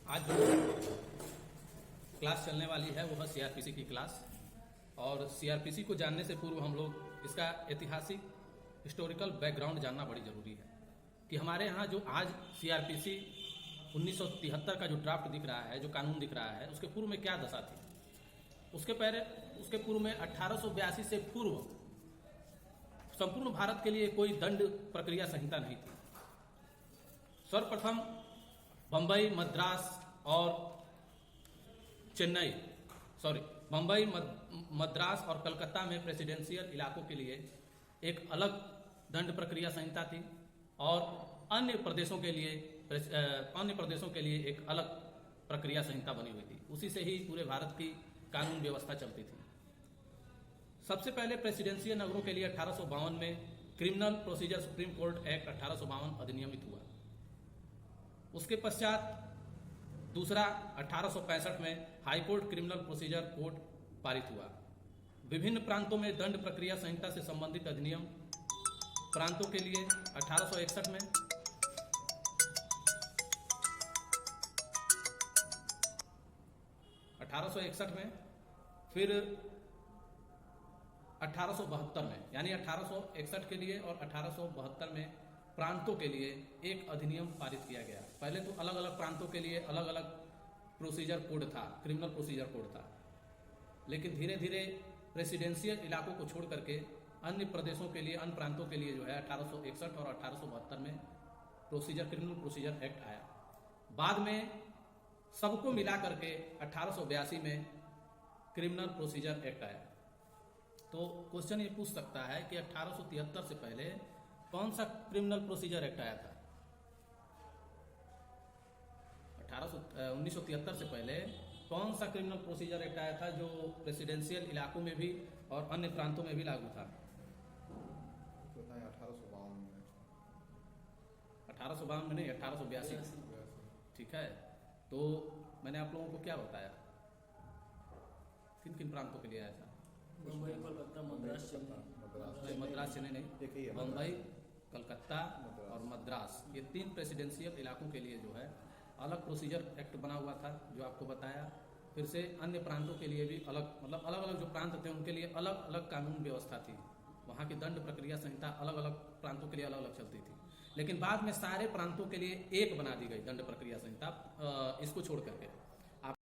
आज जो क्लास चलने वाली है वो है सीआरपीसी की क्लास। और सीआरपीसी को जानने से पूर्व हम लोग इसका ऐतिहासिक हिस्टोरिकल बैकग्राउंड जानना बड़ी जरूरी है कि हमारे यहाँ जो आज सीआरपीसी 1973 का जो ड्राफ्ट दिख रहा है, जो कानून दिख रहा है, उसके पूर्व में क्या दशा थी। उसके पूर्व में 1882 से पूर्व संपूर्ण भारत के लिए कोई दंड प्रक्रिया संहिता नहीं थी। सर्वप्रथम बंबई, मद्रास और बंबई, मद्रास और कलकत्ता में प्रेसिडेंशियल इलाकों के लिए एक अलग दंड प्रक्रिया संहिता थी और अन्य प्रदेशों के लिए एक अलग प्रक्रिया संहिता बनी हुई थी। उसी से ही पूरे भारत की कानून व्यवस्था चलती थी। सबसे पहले प्रेसिडेंशियल नगरों के लिए 1852 में criminal procedure supreme court act 1852 अधिनियमित हुआ। उसके पश्चात दूसरा 1865 में हाईकोर्ट क्रिमिनल प्रोसीजर कोड पारित हुआ। विभिन्न प्रांतों में दंड प्रक्रिया संहिता से संबंधित अधिनियम प्रांतों के लिए 1861 में, फिर 1872 में, यानी 1861 के लिए और 1872 में प्रांतों के लिए एक अधिनियम पारित किया गया। पहले तो अलग अलग प्रांतों के लिए अलग अलग प्रोसीजर कोड था, क्रिमिनल प्रोसीजर कोड था, लेकिन धीरे धीरे रेसिडेंशियल इलाकों को छोड़ करके अन्य प्रदेशों के लिए, अन्य प्रांतों के लिए जो है 1861 और 1872 में क्रिमिनल प्रोसीजर एक्ट आया। बाद में सबको मिला करके 1882 में क्रिमिनल प्रोसीजर एक्ट आया। तो क्वेश्चन ये पूछ सकता है कि 1873 से पहले कौन सा क्रिमिनल प्रोसीजर एक्ट आया था। 1973 से पहले कौन सा क्रिमिनल प्रोसीजर एक्ट आया था जो रेसिडेंशियल इलाकों में भी और अन्य प्रांतों में भी लागू था। 1852 में नहीं, 1882। ठीक है, तो मैंने आप लोगों को क्या बताया, किन किन प्रांतों के लिए आया था। मुंबई, कोलकाता, मद्रास, चेन्नई नहीं, बम्बई, कलकत्ता और मद्रास, ये 3 प्रेसिडेंशियल इलाकों के लिए जो है अलग प्रोसीजर एक्ट बना हुआ था, जो आपको बताया। फिर से अन्य प्रांतों के लिए भी अलग, मतलब अलग अलग जो प्रांत थे उनके लिए अलग अलग कानून व्यवस्था थी। वहाँ की दंड प्रक्रिया संहिता अलग अलग प्रांतों के लिए अलग अलग चलती थी। लेकिन बाद में सारे प्रांतों के लिए एक बना दी गई दंड प्रक्रिया संहिता, इसको छोड़ करके।